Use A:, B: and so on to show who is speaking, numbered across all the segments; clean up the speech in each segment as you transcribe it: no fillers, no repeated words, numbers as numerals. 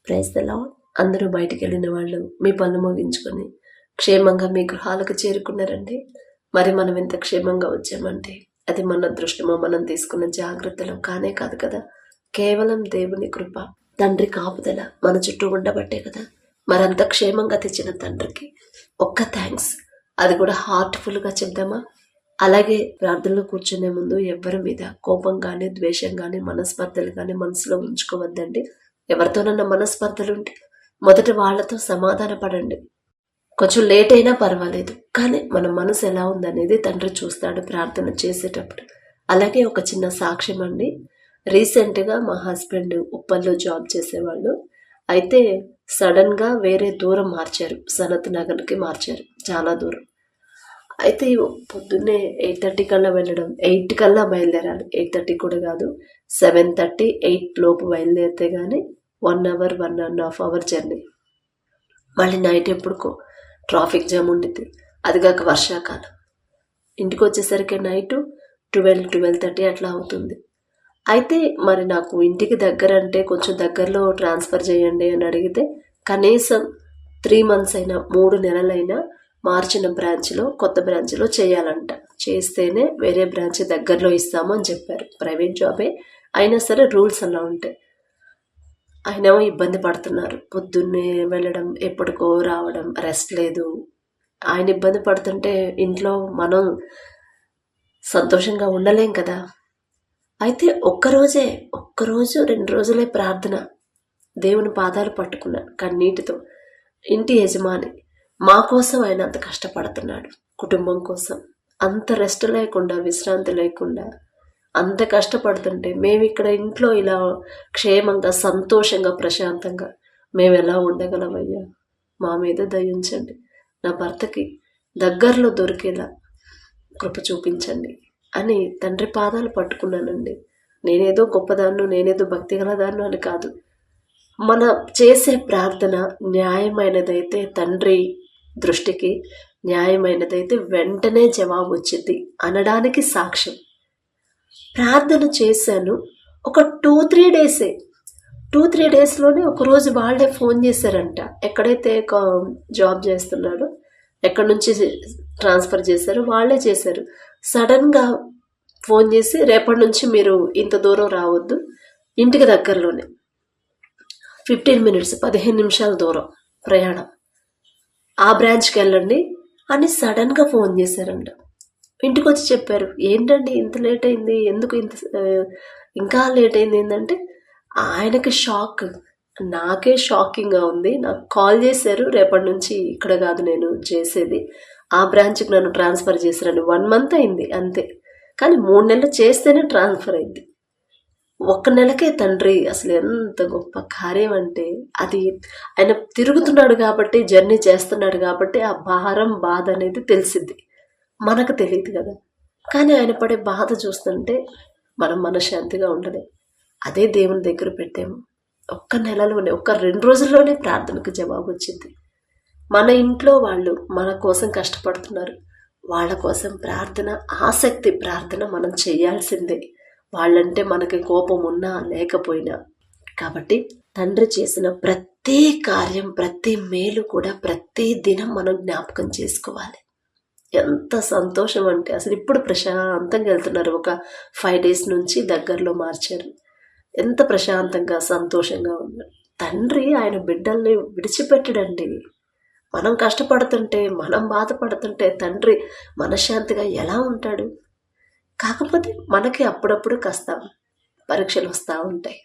A: Praise the lord. అందరూ బయటికి వెళ్ళిన వాళ్ళు మీ పనులు ముగించుకొని క్షేమంగా మీ గృహాలకు చేరుకున్నారండి. మరి మనం ఎంత క్షేమంగా వచ్చామంటే అది మన అదృష్టమో మనం తీసుకున్న జాగ్రత్తలు కానే కాదు కదా, కేవలం దేవుని కృప, తండ్రి కాపుదల మన చుట్టూ ఉండబట్టే కదా మరంత క్షేమంగా తెచ్చిన తండ్రికి ఒక్క థ్యాంక్స్. అది కూడా హార్ట్ఫుల్గా చెప్దామా? అలాగే ప్రార్థనలో కూర్చునే ముందు ఎవరి మీద కోపం కానీ ద్వేషం కానీ మనస్పర్ధలు కానీ మనసులో ఉంచుకోవద్దండి. ఎవరితోనన్నా మనస్పర్ధలుంటే మొదట వాళ్ళతో సమాధాన పడండి. కొంచెం లేట్ అయినా పర్వాలేదు, కానీ మన మనసు ఎలా ఉందనేది తండ్రి చూస్తాడు ప్రార్థన చేసేటప్పుడు. అలాగే ఒక చిన్న సాక్ష్యం అండి. రీసెంట్గా మా హస్బెండ్ ఉప్పల్లో జాబ్ చేసేవాళ్ళు. అయితే సడన్గా వేరే దూరం మార్చారు, సనత్ నగర్కి మార్చారు, చాలా దూరం. అయితే పొద్దున్నే 8:30 కల్లా వెళ్ళడం, 8 కల్లా బయలుదేరాలి. 8:30 కూడా కాదు, 7:30, 8 లోపు బయలుదేరితే కానీ 1 అవర్ 1.5 అవర్ జర్నీ. మళ్ళీ నైట్ ఎప్పుడుకో ట్రాఫిక్ జామ్ ఉండిద్ది, అది కాక వర్షాకాలం. ఇంటికి వచ్చేసరికి నైట్ 12-12:30 అట్లా అవుతుంది. అయితే మరి నాకు ఇంటికి దగ్గర అంటే కొంచెం దగ్గరలో ట్రాన్స్ఫర్ చేయండి అని అడిగితే కనీసం 3 months అయినా 3 నెలలైనా మార్చిన బ్రాంచ్లో కొత్త బ్రాంచ్లో చేయాలంట. చేస్తేనే వేరే బ్రాంచ్ దగ్గరలో ఇస్తాము అని చెప్పారు. ప్రైవేట్ జాబే అయినా సరే రూల్స్ అలా ఉంటాయి. ఆయనేమో ఇబ్బంది పడుతున్నారు, పొద్దున్నే వెళ్ళడం, ఎప్పటికో రావడం, రెస్ట్ లేదు. ఆయన ఇబ్బంది పడుతుంటే ఇంట్లో మనం సంతోషంగా ఉండలేం కదా. అయితే ఒక్కరోజు 2 రోజులే ప్రార్థన, దేవుని పాదాలు పట్టుకున్నాను కన్నీటితో. ఇంటి యజమాని మా కోసం ఆయన అంత కష్టపడుతున్నాడు, కుటుంబం కోసం అంత రెస్ట్ లేకుండా విశ్రాంతి లేకుండా అంత కష్టపడుతుంటే మేము ఇక్కడ ఇంట్లో ఇలా క్షేమంగా సంతోషంగా ప్రశాంతంగా మేము ఎలా ఉండగలమయ్యా? మా మీద దయించండి, నా భర్తకి దగ్గరలో దొరికేలా కృప చూపించండి అని తండ్రి పాదాలు పట్టుకున్నానండి. నేనేదో గొప్పదాన్ను, నేనేదో భక్తి గలదాన్ను అని కాదు. మన చేసే ప్రార్థన న్యాయమైనదైతే తండ్రి దృష్టికి న్యాయమైనదైతే వెంటనే జవాబు వచ్చింది అనడానికి సాక్ష్యం. ప్రార్థన చేశాను, ఒక 2-3 డేసే. 2-3 డేస్లోనే ఒకరోజు వాళ్ళే ఫోన్ చేశారంట. ఎక్కడైతే జాబ్ చేస్తున్నాడో, ఎక్కడి నుంచి ట్రాన్స్ఫర్ చేశారో వాళ్ళే చేశారు. సడన్గా ఫోన్ చేసి రేపటి నుంచి మీరు ఇంత దూరం రావద్దు, ఇంటికి దగ్గరలోనే 15 minutes 15 నిమిషాల దూరం ప్రయాణం, ఆ బ్రాంచ్కి వెళ్ళండి అని సడన్గా ఫోన్ చేశారంట. ఇంటికి వచ్చి చెప్పారు, ఏంటండి ఇంత లేట్ అయింది, ఎందుకు ఇంత ఇంకా లేట్ అయింది ఏంటంటే ఆయనకి షాక్, నాకే షాకింగ్గా ఉంది. నాకు కాల్ చేశారు, రేపటి నుంచి ఇక్కడ కాదు నేను చేసేది, ఆ బ్రాంచ్కి నన్ను ట్రాన్స్ఫర్ చేశారని. 1 month అయింది అంతే, కానీ 3 నెలలు చేస్తేనే ట్రాన్స్ఫర్ అయింది. 1 నెలకే తండ్రి అసలు ఎంత గొప్ప కార్యం అంటే, అది ఆయన తిరుగుతున్నాడు కాబట్టి, జర్నీ చేస్తున్నాడు కాబట్టి ఆ భారం బాధ అనేది తెలిసింది, మనకు తెలియదు కదా. కానీ ఆయన పడే బాధ చూస్తుంటే మనం మనశ్శాంతిగా ఉండలేం. అదే దేవుని దగ్గర పెట్టాము, 1 నెలలోనే 2 రోజుల్లోనే ప్రార్థనకు జవాబు వచ్చింది. మన ఇంట్లో వాళ్ళు మన కోసం కష్టపడుతున్నారు, వాళ్ళ కోసం ప్రార్థన, ఆసక్తి ప్రార్థన మనం చేయాల్సిందే, వాళ్ళంటే మనకి కోపం ఉన్నా లేకపోయినా. కాబట్టి తండ్రి చేసిన ప్రతి కార్యం, ప్రతి మేలు కూడా ప్రతి దినం మనం జ్ఞాపకం చేసుకోవాలి. ఎంత సంతోషం అంటే అసలు ఇప్పుడు ప్రశాంతంగా వెళ్తున్నారు. ఒక 5 days నుంచి దగ్గరలో మార్చారు. ఎంత ప్రశాంతంగా సంతోషంగా ఉన్నారు. తండ్రి ఆయన బిడ్డల్ని విడిచిపెట్టడండి. మనం కష్టపడుతుంటే, మనం బాధపడుతుంటే తండ్రి మనశ్శాంతిగా ఎలా ఉంటాడు? కాకపోతే మనకి అప్పుడప్పుడు కాస్త పరీక్షలు వస్తూ ఉంటాయి.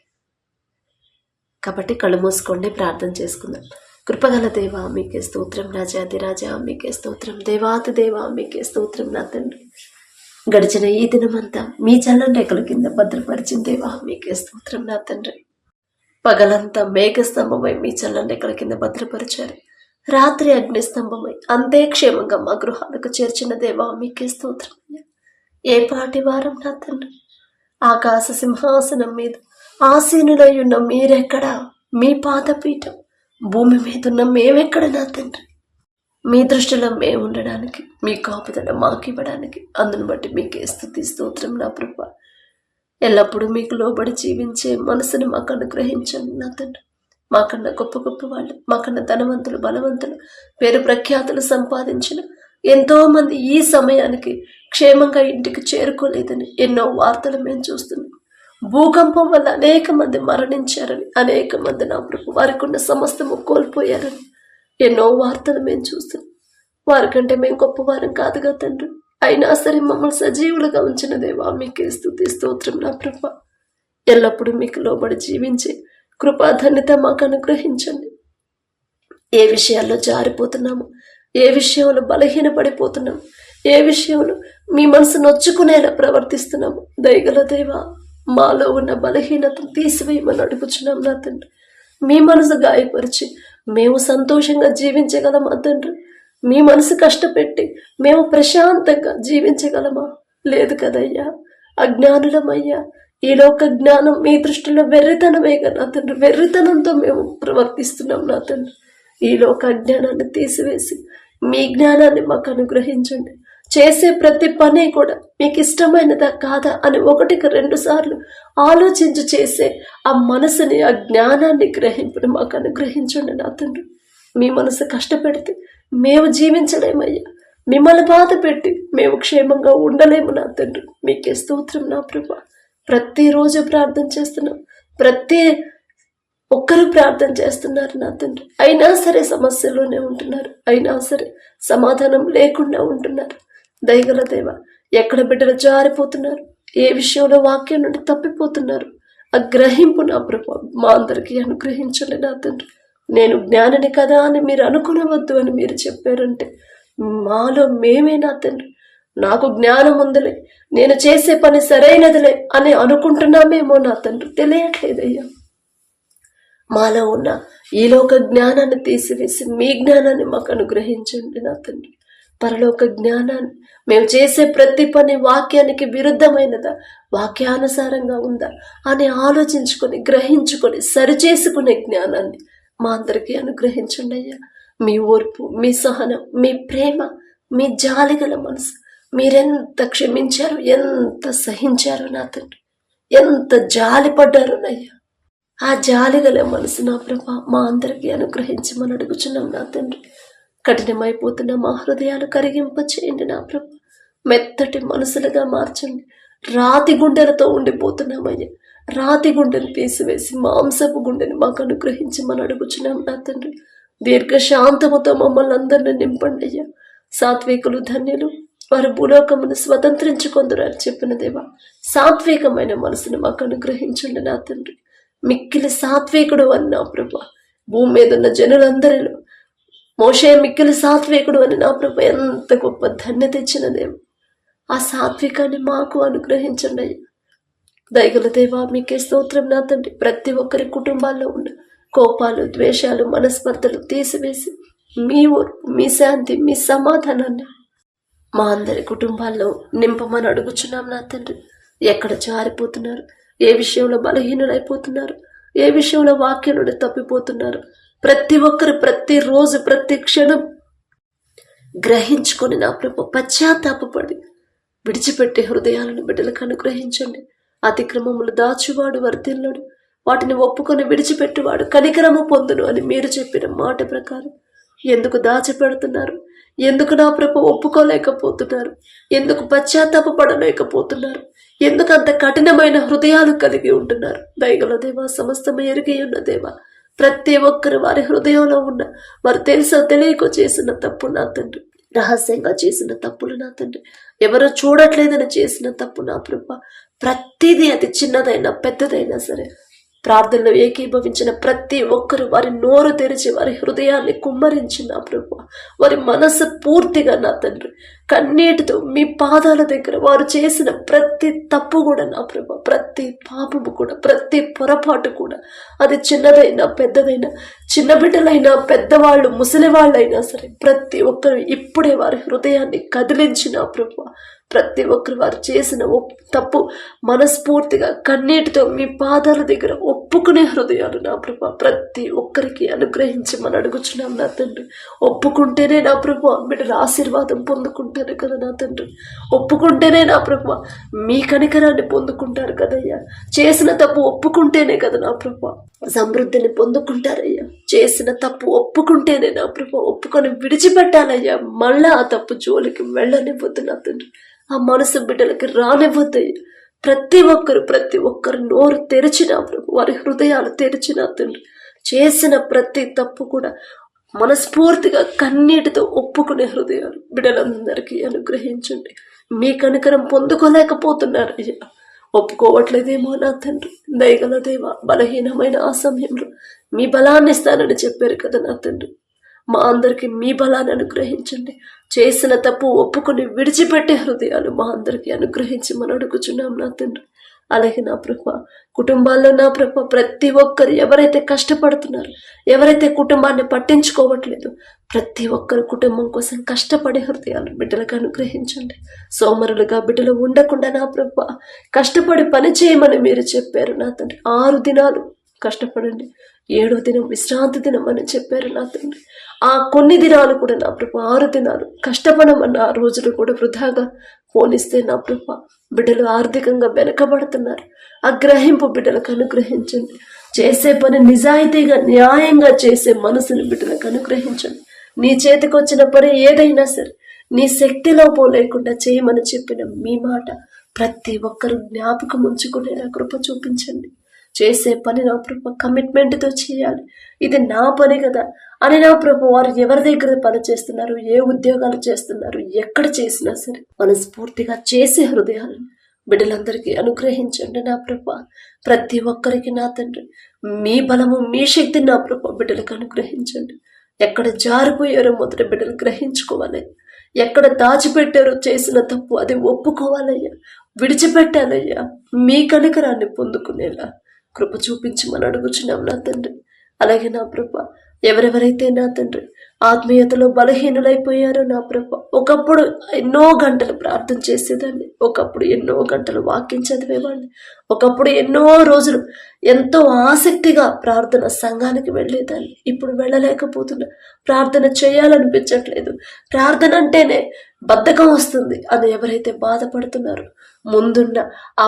A: కాబట్టి కళ్ళు మూసుకోండి, ప్రార్థన చేసుకుందాం. కృపగల దేవా మీకే స్తోత్రం, రాజాదిరాజా మీకే స్తోత్రం, దేవాతి దేవా మీకే స్తోత్రం. నా తండ్రి గడిచిన ఈ దినమంతా మీ చల్లని రేఖల కింద భద్రపరిచిన దేవా మీకే స్తోత్రం. నా తండ్రి పగలంతా మేఘస్తంభమై మీ చల్లని రేఖల కింద భద్రపరిచారు, రాత్రి అగ్నిస్తంభమై అంతే క్షేమంగా మా గృహాలకు చేర్చిన దేవా మీకే స్తోత్రం. ఏ పాటి వారం నా తండ్రి, ఆకాశ సింహాసనం మీద ఆసీనులై ఉన్న మీరెక్కడా? మీ పాదపీఠం భూమి మీద ఉన్న మేమెక్కడ నా తండ్రి? మీ దృష్టిలో మేము ఉండడానికి, మీ కాపుదల మాకు ఇవ్వడానికి, అందును బట్టి మీకే స్తుతి స్తోత్రం. నా ప్రభు ఎల్లప్పుడూ మీకు లోబడి జీవించే మనసుని మాకు అనుగ్రహించండి నా తండ్రి. మాకన్నా గొప్ప గొప్ప వాళ్ళు, మాకన్నా ధనవంతులు, బలవంతులు, పేరు ప్రఖ్యాతులు సంపాదించిన ఎంతో మంది ఈ సమయానికి క్షేమంగా ఇంటికి చేరుకోలేదని ఎన్నో వార్తలు మేము చూస్తున్నాం. భూకంపం వల్ల అనేక మంది మరణించారని, అనేక మంది నా ప్రభు వారికి ఉన్న సమస్తము కోల్పోయారని ఎన్నో వార్తలు మేము చూస్తున్నాం. వారికంటే మేము గొప్పవారం కాదుగా తండ్రి, అయినా సరే మమ్మల్ని సజీవులుగా ఉంచిన దేవా మీకే స్తుతి స్తోత్రం నా ప్రభు. ఎల్లప్పుడూ మీకు లోబడి జీవించే కృపాధన్యత మాకు అనుగ్రహించండి. ఏ విషయాల్లో జారిపోతున్నాము, ఏ విషయంలో బలహీనపడిపోతున్నాము, ఏ విషయంలో మీ మనసు నొచ్చుకునేలా ప్రవర్తిస్తున్నాము, దయగల దేవా మాలో ఉన్న బలహీనతను తీసివేయమని అడుగుచున్నాం నా తండ్రి. మీ మనసు గాయపరిచి మేము సంతోషంగా జీవించగలమా తండ్రి? మీ మనసు కష్టపెట్టి మేము ప్రశాంతంగా జీవించగలమా? లేదు కదయ్యా, అజ్ఞానులమయ్యా. ఈ లోక జ్ఞానం మీ దృష్టిలో వెర్రితనమే కదా తండ్రి, వెర్రితనంతో మేము ప్రవర్తిస్తున్నాం నా తండ్రి. ఈ లోక అజ్ఞానాన్ని తీసివేసి మీ జ్ఞానాన్ని మాకు అనుగ్రహించండి. చేసే ప్రతి పని కూడా మీకు ఇష్టమైనదా కాదా అని 1-2 సార్లు ఆలోచించి చేసే ఆ మనసుని, ఆ జ్ఞానాన్ని గ్రహింపుని మాకు అనుగ్రహించండి నా తండ్రి. మీ మనసు కష్టపెడితే మేము జీవించలేమయ్యా, మిమ్మల్ని బాధ పెట్టి మేము క్షేమంగా ఉండలేము నా తండ్రి. మీకే స్తోత్రం నా ప్రభా. ప్రతిరోజు ప్రార్థన చేస్తున్నాం, ప్రతి ఒక్కరు ప్రార్థన చేస్తున్నారు నా తండ్రి. అయినా సరే సమస్యలోనే ఉంటున్నారు, అయినా సరే సమాధానం లేకుండా ఉంటున్నారు. దయగల దేవ, ఎక్కడ బిడ్డలు జారిపోతున్నారు, ఏ విషయంలో వాక్యం నుండి తప్పిపోతున్నారు, ఆ గ్రహింపు నా ప్రభు మా అందరికీ అనుగ్రహించండి నా తండ్రి. నేను జ్ఞానిని కదా అని మీరు అనుకునవద్దు అని మీరు చెప్పారంటే మాలో మేమే నా తండ్రి. నాకు జ్ఞానం ఉందిలే, నేను చేసే పని సరైనదిలే అని అనుకుంటున్నామేమో నా తండ్రి, తెలియట్లేదయ్యా. మాలో ఉన్న ఈ లోక జ్ఞానాన్ని తీసివేసి మీ జ్ఞానాన్ని మాకు అనుగ్రహించండి నా తండ్రి. పరలోక జ్ఞానాన్ని, మేము చేసే ప్రతి పని వాక్యానికి విరుద్ధమైనదా, వాక్యానుసారంగా ఉందా అని ఆలోచించుకొని, గ్రహించుకొని, సరిచేసుకునే జ్ఞానాన్ని మా అందరికీ అనుగ్రహించండి అయ్యా. మీ ఓర్పు, మీ సహనం, మీ ప్రేమ, మీ జాలిగల మనసు, మీరెంత క్షమించారు, ఎంత సహించారు నా తండ్రి, ఎంత జాలి పడ్డారునయ్యా. ఆ జాలిగల మనసు నా ప్రభా మా అందరికీ అనుగ్రహించమని అడుగుచున్నాం నా తండ్రి. కఠినమైపోతున్న మా హృదయాలు కరిగింప చేయండి నా ప్రభా. మెత్తటి మనసులుగా మార్చండి. రాతి గుండెలతో ఉండిపోతున్నామయ్యా, రాతి గుండెను తీసివేసి మాంసపు గుండెని మాకు అనుగ్రహించమని అడుగుచున్నాం నా తండ్రి. దీర్ఘశాంతముతో మమ్మల్ని అందరిని నింపండి అయ్యా. సాత్వికులు ధన్యులు, వారు భూలోకమును స్వతంత్రించుకొందురు అని చెప్పిన దేవా, సాత్వికమైన మనసును మాకు అనుగ్రహించండి నా తండ్రి. మిక్కిలి సాత్వికుడు అని నా ప్రభా, భూమి మీద ఉన్న జనులందరిలో మోషే మిక్కిలి సాత్వికుడు అని నా ప్రభా ఎంత గొప్ప ధన్యత ఇచ్చిన దేవ, ఆ సాత్వికాన్ని మాకు అనుగ్రహించండి అయ్యా. దయగల దేవా మీకే స్తోత్రం నా తండ్రి. ప్రతి ఒక్కరి కుటుంబాల్లో ఉన్న కోపాలు, ద్వేషాలు, మనస్పర్ధలు తీసివేసి మీ ఓర్పు, మీ శాంతి, మీ సమాధానాన్ని మా అందరి కుటుంబాల్లో నింపమని అడుగుచున్నాం నా తండ్రి. ఎక్కడ జారిపోతున్నారు, ఏ విషయంలో బలహీనులైపోతున్నారు, ఏ విషయంలో వాక్యం నుండి తప్పిపోతున్నారు, ప్రతి ఒక్కరు ప్రతిరోజు ప్రతి క్షణం గ్రహించుకొని నా ప్రభు పశ్చాత్తాపడి విడిచిపెట్టే హృదయాలను బిడ్డలకు అనుగ్రహించండి. అతిక్రమములు దాచువాడు వర్ధిల్లుడు, వాటిని ఒప్పుకొని విడిచిపెట్టువాడు కనికరము పొందును అని మీరు చెప్పిన మాట ప్రకారం ఎందుకు దాచిపెడుతున్నారు? ఎందుకు నా ప్రభు ఒప్పుకోలేకపోతున్నారు? ఎందుకు పశ్చాత్తాపడలేకపోతున్నారు? ఎందుకు అంత కఠినమైన హృదయాలు కలిగి ఉంటున్నారు? దయగల దేవా, సమస్తము ఎరిగి ఉన్న దేవా, ప్రతి ఒక్కరు వారి హృదయంలో ఉన్న వారు తెలుసో తెలియక చేసిన తప్పు నా తండ్రి, రహస్యంగా చేసిన తప్పులు నా తండ్రి, ఎవరో చూడట్లేదని చేసిన తప్పు నా ప్రభు, ప్రతిదీ అది చిన్నదైనా పెద్దదైనా సరే ప్రార్థనలో ఏకీభవించిన ప్రతి ఒక్కరు వారి నోరు తెరిచి వారి హృదయాన్ని కుమ్మరించి నా ప్రభు, వారి మనసు పూర్తిగా నా తండ్రి కన్నీటితో మీ పాదాల దగ్గర వారు చేసిన ప్రతి తప్పు కూడా నా ప్రభు, ప్రతి పాపము కూడా, ప్రతి పొరపాటు కూడా, అది చిన్నదైనా పెద్దదైనా, చిన్న బిడ్డలైనా పెద్దవాళ్ళు ముసలివాళ్ళైనా సరే ప్రతి ఒక్కరు ఇప్పుడే వారి హృదయాన్ని కదిలించిన ప్రభు, ప్రతి ఒక్కరు వారు చేసిన తప్పు మనస్ఫూర్తిగా కన్నీటితో మీ పాదాల దగ్గర ఒప్పుకునే హృదయాలు నా ప్రభా ప్రతి ఒక్కరికి అనుగ్రహించి మనం అడుగుచున్నాం నా తండ్రి. ఒప్పుకుంటేనే నా ప్రభా బిడ్డల ఆశీర్వాదం పొందుకుంటారు కదా నా తండ్రి. ఒప్పుకుంటేనే నా ప్రభా మీ కనికరాన్ని పొందుకుంటారు కదయ్యా. చేసిన తప్పు ఒప్పుకుంటేనే కదా నా ప్రభా సమృద్ధిని పొందుకుంటారయ్యా. చేసిన తప్పు ఒప్పుకుంటేనే నా ప్రభా ఒప్పుకొని విడిచిపెట్టాలయ్యా. మళ్ళా ఆ తప్పు జోలికి వెళ్ళనివ్వద్దు నా తండ్రి. ఆ మనసు బిడ్డలకి రానివ్వద్దయ్యా. ప్రతి ఒక్కరు నోరు తెరిచిన ప్రభు వారి హృదయాలు తెరిచిన తండ్రి చేసిన ప్రతి తప్పు కూడా మనస్ఫూర్తిగా కన్నీటితో ఒప్పుకునే హృదయాలు బిడ్డలందరికీ అనుగ్రహించండి. మీ కనికరం పొందుకోలేకపోతున్నారు అయ్యా. ఒప్పుకోవట్లేదేమో నా తండ్రి. దయగల దేవ, బలహీనమైన ఆ సమయంలో మీ బలాన్ని ఇస్తానని చెప్పారు కదా నా తండ్రి. మా అందరికి మీ బలాన్ని అనుగ్రహించండి. చేసిన తప్పు ఒప్పుకొని విడిచిపెట్టే హృదయాలు మా అందరికి అనుగ్రహించి మనం అడుగుచున్నాం నా తండ్రి. అలాగే నా ప్రభ కుటుంబాల్లో నా ప్రభ ప్రతి ఒక్కరు ఎవరైతే కష్టపడుతున్నారు, ఎవరైతే కుటుంబాన్ని పట్టించుకోవట్లేదు, ప్రతి ఒక్కరు కుటుంబం కోసం కష్టపడే హృదయాలు బిడ్డలకు అనుగ్రహించండి. సోమరులుగా బిడ్డలు ఉండకుండా నా ప్రభ కష్టపడి పని చేయమని మీరు చెప్పారు నా తండ్రి. 6 దినాలు కష్టపడండి, 7వ దినం విశ్రాంతి దినం అని చెప్పారు నా తండ్రి. ఆ కొన్ని దినాలు కూడా నా ప్రభ 6 దినాలు కష్టపడమన్న ఆ రోజులు కూడా వృధాగా పోనిస్తే నా ప్రభ బిడ్డలు ఆర్థికంగా వెనకబడుతున్నారు. ఆ గ్రహింపు బిడ్డలకు అనుగ్రహించండి. చేసే పని నిజాయితీగా న్యాయంగా చేసే మనసుని బిడ్డలకు అనుగ్రహించండి. నీ చేతికి వచ్చిన పని ఏదైనా సరే నీ శక్తిలోపం లేకుండా చేయమని చెప్పిన మీ మాట ప్రతి ఒక్కరు జ్ఞాపకం ఉంచుకునేలా కృప చూపించండి. చేసే పని నా ప్రభు కమిట్మెంట్తో చేయాలి. ఇది నా పని కదా అని నా ప్రభు వారు ఎవరి దగ్గర పని చేస్తున్నారు, ఏ ఉద్యోగాలు చేస్తున్నారు, ఎక్కడ చేసినా సరే మనస్ఫూర్తిగా చేసే హృదయాలను బిడ్డలందరికీ అనుగ్రహించండి నా ప్రభు. ప్రతి ఒక్కరికి నా తండ్రి మీ బలము మీ శక్తిని నా ప్రభు బిడ్డలకు అనుగ్రహించండి. ఎక్కడ జారిపోయారో మొదటి బిడ్డలు గ్రహించుకోవాలి. ఎక్కడ దాచిపెట్టారో చేసిన తప్పు అది ఒప్పుకోవాలయ్యా, విడిచిపెట్టాలయ్యా. మీ కనికరాన్ని పొందుకునేలా కృప చూపించి మనం అడుగుచున్నాం నా తండ్రి. అలాగే నా ప్రభ ఎవరెవరైతే నా తండ్రి ఆత్మీయతలో బలహీనులైపోయారో నా ప్రభ, ఒకప్పుడు ఎన్నో గంటలు ప్రార్థన చేసేదాన్ని, ఒకప్పుడు ఎన్నో గంటలు వాక్యం చదివేవాడిని, ఒకప్పుడు ఎన్నో రోజులు ఎంతో ఆసక్తిగా ప్రార్థన సంఘానికి వెళ్ళేదాన్ని. ఇప్పుడు వెళ్ళలేకపోతున్నా. ప్రార్థన చేయాలనిపించట్లేదు. ప్రార్థన అంటేనే బద్ధకం వస్తుంది అని ఎవరైతే బాధపడుతున్నారో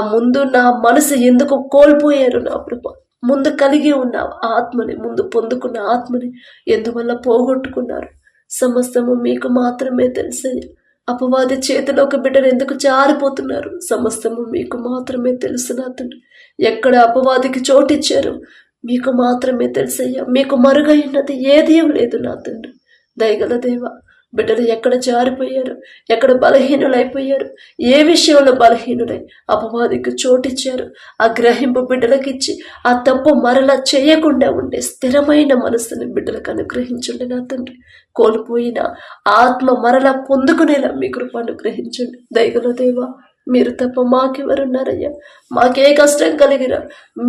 A: ముందున్న మనసు ఎందుకు కోల్పోయారు నా ప్రభ, ముందు కలిగి ఉన్న ఆత్మని, ముందు పొందుకున్న ఆత్మని ఎందువల్ల పోగొట్టుకున్నారు? సమస్తము మీకు మాత్రమే తెలుసయ్యా. అపవాది చేతిలో ఒక బిడ్డలు ఎందుకు జారిపోతున్నారు? సమస్తము మీకు మాత్రమే తెలుసు నా తండ్రి. ఎక్కడ అపవాదికి చోటిచ్చారు మీకు మాత్రమే తెలుసయ్యా. మీకు మరుగైనది ఏదీ లేదు నా తండ్రి. దయగల దేవ, బిడ్డలు ఎక్కడ జారిపోయారు, ఎక్కడ బలహీనులైపోయారు, ఏ విషయంలో బలహీనులై అపవాదికి చోటిచ్చారు, ఆ గ్రహింపు బిడ్డలకిచ్చి ఆ తప్పు మరలా చేయకుండా ఉండే స్థిరమైన మనస్సుని బిడ్డలకు అనుగ్రహించండి నా తండ్రి. కోల్పోయిన ఆత్మ మరలా పొందుకునేలా మీ కృప అనుగ్రహించండి. దయగల దేవా, మీరు తప్ప మాకెవరున్నారయ్యా? మాకే కష్టం కలిగినా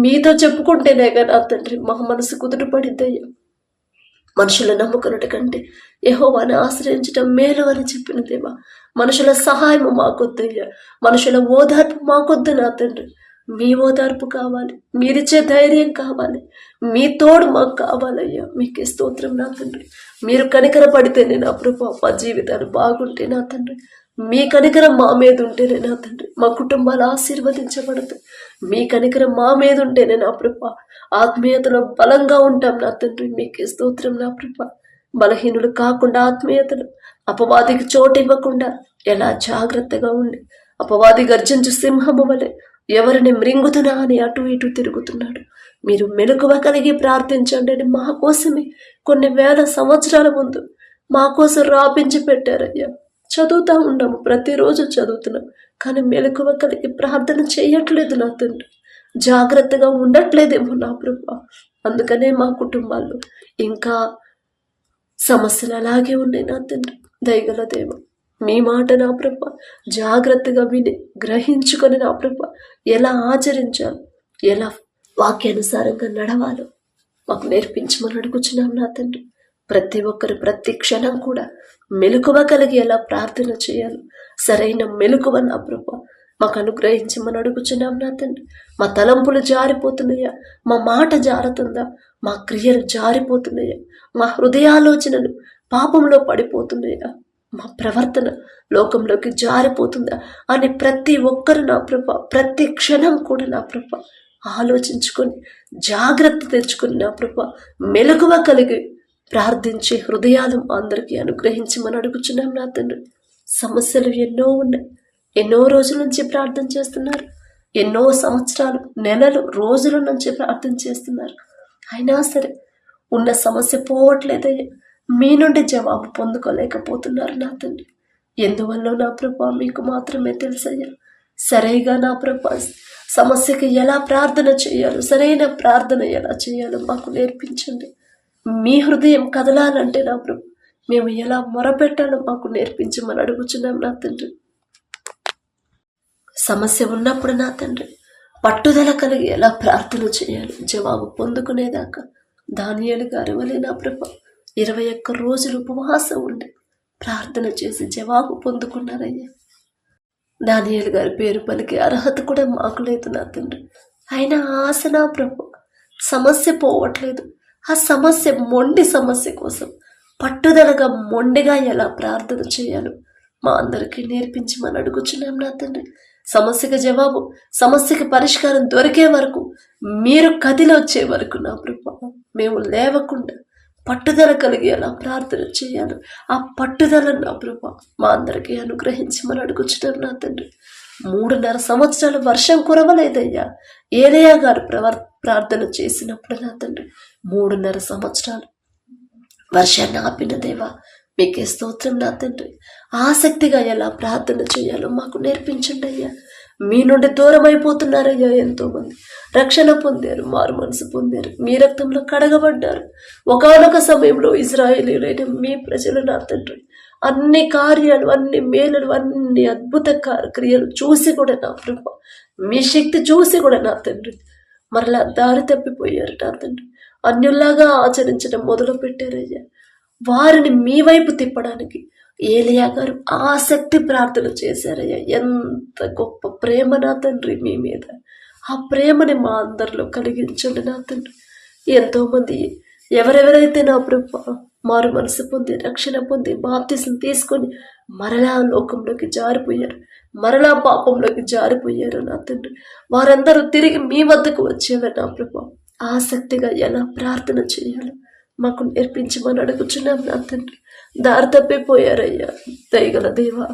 A: మీతో చెప్పుకుంటేనే నా తండ్రి మా మనసు కుదుటపడిద్దయ్యా. మనుషుల నమ్ముకున్నట కంటే యెహోవాను ఆశ్రయించటం మేలు అని చెప్పిన దేవా, మనుషుల సహాయం మాకొద్దయ్యా, మనుషుల ఓదార్పు మాకొద్దు నా తండ్రి. మీ ఓదార్పు కావాలి, మీరిచ్చే ధైర్యం కావాలి, మీ తోడు మాకు కావాలయ్యా. మీకే స్తోత్రం నా తండ్రి. మీరు కనికర పడితేనే నా ప్రభు మా జీవితాలు బాగుంటే నా తండ్రి. మీ కనికరం మా మీద ఉంటేనే నా తండ్రి మా కుటుంబాలు ఆశీర్వదించబడతాయి. మీ కనికరం మా మీద ఉంటేనే నా ప్రభు ఆత్మీయతలో బలంగా ఉంటాం నా తండ్రి. మీకే స్తోత్రం నా ప్రభు. బలహీనులు కాకుండా ఆత్మీయతలు అపవాదికి చోటు ఇవ్వకుండా ఎలా జాగ్రత్తగా ఉండి, అపవాది గర్జించు సింహము వలె ఎవరిని మృంగుతున్నా అని అటు ఇటు తిరుగుతున్నాడు. మీరు మెలకువ కలిగి ప్రార్థించండి అని మా కోసమే కొన్ని వేల సంవత్సరాల ముందు మా కోసం రాపించి పెట్టారయ్యా. చదువుతా ఉన్నాము, ప్రతిరోజు చదువుతున్నాం, కానీ మెలకువ కలిగి ప్రార్థన చేయట్లేదు నా తండ్రి. జాగ్రత్తగా ఉండట్లేదేమో నా ప్రభు. అందుకనే మా కుటుంబాల్లో ఇంకా సమస్యలు అలాగే ఉన్నాయి నా తండ్రి. దయగల దేవ, మీ మాట నా ప్రభు జాగ్రత్తగా విని గ్రహించుకొని నా ప్రభు ఎలా ఆచరించాలో, ఎలా వాక్యానుసారంగా నడవాలో మాకు నేర్పించమని అడుగుచున్నాం నా తండ్రి. ప్రతి ఒక్కరు ప్రతి క్షణం కూడా మెలకువ కలిగి ఎలా ప్రార్థన చేయాలో సరైన మెలకువ నా ప్రభు మాకు అనుగ్రహించమని అడుగుచున్నాం నా తండ్రి. మా తలంపులు జారిపోతున్నాయా, మా మాట జారుతుందా, మా క్రియలు జారిపోతున్నాయా, మా హృదయాలోచనలు పాపంలో పడిపోతున్నాయా, మా ప్రవర్తన లోకంలోకి జారిపోతుందా అని ప్రతి ఒక్కరు నా ప్రభ ప్రతి క్షణం కూడా నా ప్రభ ఆలోచించుకొని జాగ్రత్త తెచ్చుకుని నా ప్రభ మెలకువ కలిగి ప్రార్థించే హృదయాలు అందరికీ అనుగ్రహించమని అడుగుచున్నాం నా తండ్రి. సమస్యలు ఎన్నో ఉన్నాయి, ఎన్నో రోజుల నుంచి ప్రార్థన చేస్తున్నారు, ఎన్నో సంవత్సరాలు, నెలలు, రోజుల నుంచి ప్రార్థన చేస్తున్నారు. అయినా సరే ఉన్న సమస్య పోవట్లేదయ్యా. మీ నుండి జవాబు పొందుకోలేకపోతున్నారు నా తండ్రి. ఎందువల్ల నా ప్రభా మీకు మాత్రమే తెలుసయ్యా. సరిగా నా ప్రభా సమస్యకి ఎలా ప్రార్థన చేయాలో, సరైన ప్రార్థన ఎలా చేయాలో మాకు నేర్పించండి. మీ హృదయం కదలాలంటే నా ప్రభు మేము ఎలా మొరపెట్టాలో మాకు నేర్పించమని అడుగుచున్నాం నా తండ్రి. సమస్య ఉన్నప్పుడు నా తండ్రి పట్టుదల కలిగి ఎలా ప్రార్థన చేయాలి జవాబు పొందుకునేదాకా దానియేలు గారి వలె నా ప్రభు 21 రోజులు ఉపవాసం ఉండి ప్రార్థన చేసి జవాబు పొందుకున్నారయ్యా. దానియేలు గారి పేరు పలికే అర్హత కూడా మాకు లేదు నా తండ్రి. అయినా ఆశ నా ప్రభు సమస్య పోవట్లేదు. ఆ సమస్య మొండి సమస్య కోసం పట్టుదలగా మొండిగా ఎలా ప్రార్థన చేయాలో మా అందరికీ నేర్పించమని అడుగుచున్నాం నా తండ్రి. సమస్యకి జవాబు, సమస్యకి పరిష్కారం దొరికే వరకు, మీరు కదిలి వచ్చే వరకు నా ప్రభు మేము లేవకుండా పట్టుదల కలిగి ఎలా ప్రార్థన చేయాలి ఆ పట్టుదల నా ప్రభు మా అందరికీ అనుగ్రహించమని అడుగుచున్నాం నా తండ్రి. 3.5 సంవత్సరాలు వర్షం కురవలేదయ్యా. ఏలయా గారు ప్రార్థన చేసినప్పుడు నా తండ్రి 3.5 సంవత్సరాలు వర్షాన్ని ఆపిన దేవా మీకే స్తోత్రం నా తండ్రి. ఆసక్తిగా ఎలా ప్రార్థన చేయాలో మాకు నేర్పించండి అయ్యా. మీ నుండి దూరం అయిపోతున్నారయ్యా. ఎంతో మంది రక్షణ పొందారు, మారు మనసు పొందారు, మీ రక్తంలో కడగబడ్డారు. ఒకానొక సమయంలో ఇజ్రాయేలీయులైన మీ ప్రజలు నా తండ్రి అన్ని కార్యాలు, అన్ని మేలులు, అన్ని అద్భుత క్రియలు చూసి కూడా నా ప్రభు మీ శక్తి చూసి కూడా నా తండ్రి మరలా దారి తప్పిపోయారు నా తండ్రి. అన్యుల్లాగా ఆచరించడం మొదలు పెట్టారయ్యా. వారిని మీ వైపు తిప్పడానికి ఏలియా గారు ఆసక్తి ప్రార్థన చేశారయ్యా. ఎంత గొప్ప ప్రేమ నా తండ్రి మీ మీద. ఆ ప్రేమని మా అందరిలో కలిగించండి నా తండ్రి. ఎంతోమంది ఎవరెవరైతే నా ప్రభు మారు మనసు పొంది రక్షణ పొంది బాప్తిసం తీసుకొని మరలా లోకంలోకి జారిపోయారు, మరలా పాపంలోకి జారిపోయారు నా తండ్రి, వారందరూ తిరిగి మీ వద్దకు వచ్చేలా నా ప్రభు ఆసక్తిగా ఎలా ప్రార్థన చేయాలో మాకు నేర్పించమని అడుగుచున్నాం నా తండ్రి. దారి తప్పిపోయారయ్యా. దయగల దేవా,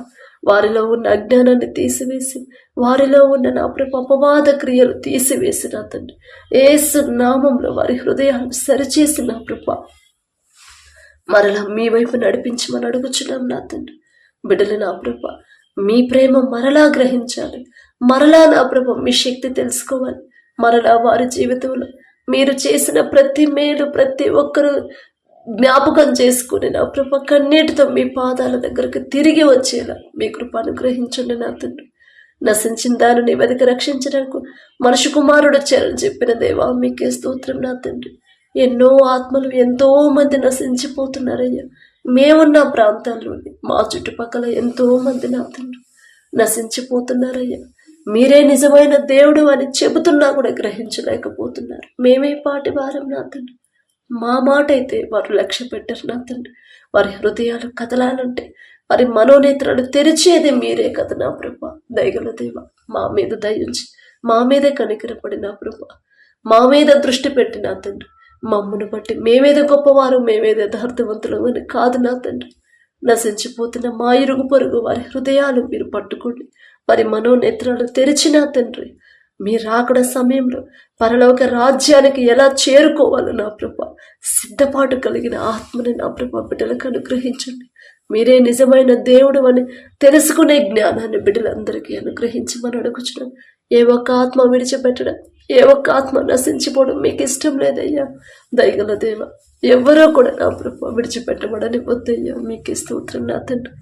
A: వారిలో ఉన్న అజ్ఞానాన్ని తీసివేసి, వారిలో ఉన్న నా ప్రభు అపవాద క్రియలు తీసివేసి నా తండ్రి యేసు నామంలో వారి హృదయాలు సరిచేసి నా ప్రభు మరలా మీ వైపు నడిపించమని అడుగుచున్నాం నా తండ్రి. బిడ్డలు నా ప్రభు మీ ప్రేమ మరలా గ్రహించాలి, మరలా నా ప్రభు మీ శక్తి తెలుసుకోవాలి, మరలా వారి జీవితంలో మీరు చేసిన ప్రతి మేలు ప్రతి ఒక్కరూ జ్ఞాపకం చేసుకుని నా ప్రభు కన్నీటితో మీ పాదాల దగ్గరకు తిరిగి వచ్చేలా మీ కృప అనుగ్రహించండి నా తండ్రి. నశించిన దానిని వెతికి రక్షించడానికి మనుషు కుమారుడు వచ్చారని చెప్పిన దేవా మీకే స్తోత్రం నా తండ్రి. ఎన్నో ఆత్మలు ఎంతో మంది నశించిపోతున్నారయ్యా. మేమున్న ప్రాంతాల్లోని మా చుట్టుపక్కల ఎంతో మంది నా తండ్రి నశించిపోతున్నారయ్యా. మీరే నిజమైన దేవుడు అని చెబుతున్నా కూడా గ్రహించలేకపోతున్నారు. మేమే పాటి వారం నా తండ్రి. మా మాట అయితే వారు లక్ష్య పెట్టరు నా తండ్రి. వారి హృదయాలు కదలాలంటే వారి మనోనేత్రాలు తెరిచేది మీరే కదా నా ప్రభా. దయగల దేవ, మా మీద దయించి మా మీదే కనికరపడి నా ప్రభా మా మీద దృష్టి పెట్టి నా తండ్రి మమ్మను బట్టి మేమేదో గొప్పవారు, మేమేదో యథార్థవంతులు అని కాదు నా తండ్రి. నశించిపోతున్న మా ఇరుగు పొరుగు వారి హృదయాలు మీరు పట్టుకోండి, వారి మనోనేత్రాలు తెరిచిన తండ్రి మీరు రాకడ సమయంలో పరలోక రాజ్యానికి ఎలా చేరుకోవాలో నా ప్రభా సిద్ధపాటు కలిగిన ఆత్మని నా ప్రభా బిడ్డలకు అనుగ్రహించండి. మీరే నిజమైన దేవుడు అని తెలుసుకునే జ్ఞానాన్ని బిడ్డలందరికీ అనుగ్రహించమని అడుగుచున్నాం. ఏ ఒక్క ఆత్మ విడిచిపెట్టడం, ఏ ఒక్క ఆత్మ నశించిపోవడం మీకు ఇష్టం లేదయ్యా. దయగల దేవ, ఎవరో కూడా నా ప్రభు విడిచిపెట్టబడని వద్దయ్యా. మీకు స్తోత్రం నా తండ్రి.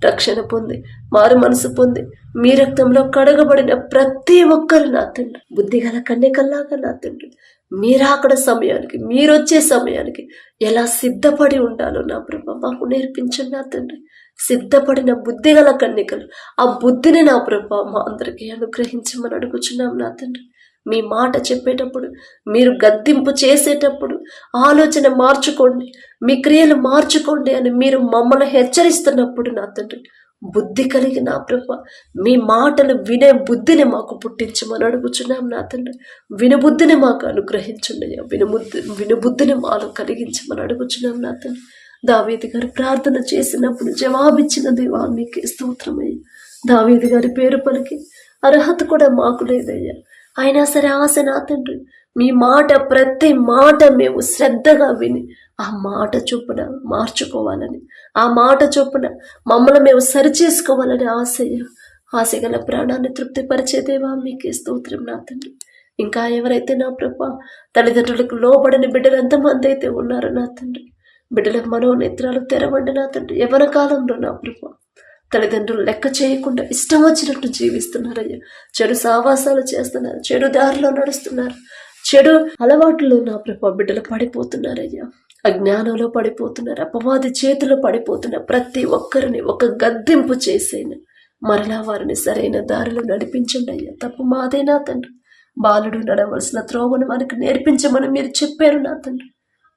A: రక్షణ పొంది మారు మనసు పొంది మీ రక్తంలో కడగబడిన ప్రతి ఒక్కరు నా తండ్రి బుద్ధిగల కన్యకల్లాగా నా తండ్రి మీరాకడ సమయానికి, మీరొచ్చే సమయానికి ఎలా సిద్ధపడి ఉండాలో నా ప్రభా మాకు నేర్పించండి నా తండ్రి. సిద్ధపడిన బుద్ధి గల కన్యకలు, ఆ బుద్ధిని నా ప్రభా మా అందరికీ అనుగ్రహించమని అడుగుచున్నాం నా తండ్రి. మీ మాట చెప్పేటప్పుడు, మీరు గద్దింపు చేసేటప్పుడు ఆలోచన మార్చుకోండి, మీ క్రియలు మార్చుకోండి అని మీరు మమ్మల్ని హెచ్చరిస్తున్నప్పుడు నా తండ్రి బుద్ధి కలిగి నా ప్రభా మీ మాటలు వినే బుద్ధిని మాకు పుట్టించమని అడుగుచున్నాం నా తండ్రి. వినుబుద్ధిని మాకు అనుగ్రహించండి, వినుబుద్ధిని మాలో కలిగించమని అడుగుచున్నాం నా తండ్రి. దావీదు గారు ప్రార్థన చేసినప్పుడు జవాబిచ్చిన దేవా మీకే స్తోత్రమయ్యా. దావీదు గారి పేరు పలికి అర్హత కూడా మాకు లేదయ్యా, అయినా సరే ఆశ నా తండ్రి మీ మాట, ప్రతి మాట మేము శ్రద్ధగా విని ఆ మాట చొప్పున మార్చుకోవాలని, ఆ మాట చొప్పున మమ్మల్ని మేము సరిచేసుకోవాలని ఆశగల ప్రాణాన్ని తృప్తిపరిచేదేవా మీకే స్తోత్రం నా తండ్రి. ఇంకా ఎవరైతే నా ప్రభా తల్లిదండ్రులకు లోబడిన బిడ్డలు ఎంతమంది అయితే ఉన్నారో నా తండ్రి, బిడ్డల మనోనేత్రాలు తెరవండి నా తండ్రి. యవ్వన కాలంలో నా ప్రభా తల్లిదండ్రులు లెక్క చేయకుండా ఇష్టం వచ్చినట్టు జీవిస్తున్నారయ్యా. చెడు సావాసాలు చేస్తున్నారు, చెడు దారిలో నడుస్తున్నారు, చెడు అలవాట్లు నా ప్రభా బిడ్డలు పడిపోతున్నారయ్యా. అజ్ఞానంలో పడిపోతున్నారు, అపవాది చేతిలో పడిపోతున్నారు. ప్రతి ఒక్కరిని ఒక గద్దింపు చేసేను, మరలా వారిని సరైన దారిలో నడిపించండి అయ్యా. తప్పు మాదే నా తండ్రి. బాలుడు నడవలసిన త్రోవను మనకు నేర్పించమని మీరు చెప్పారు నా తండ్రి.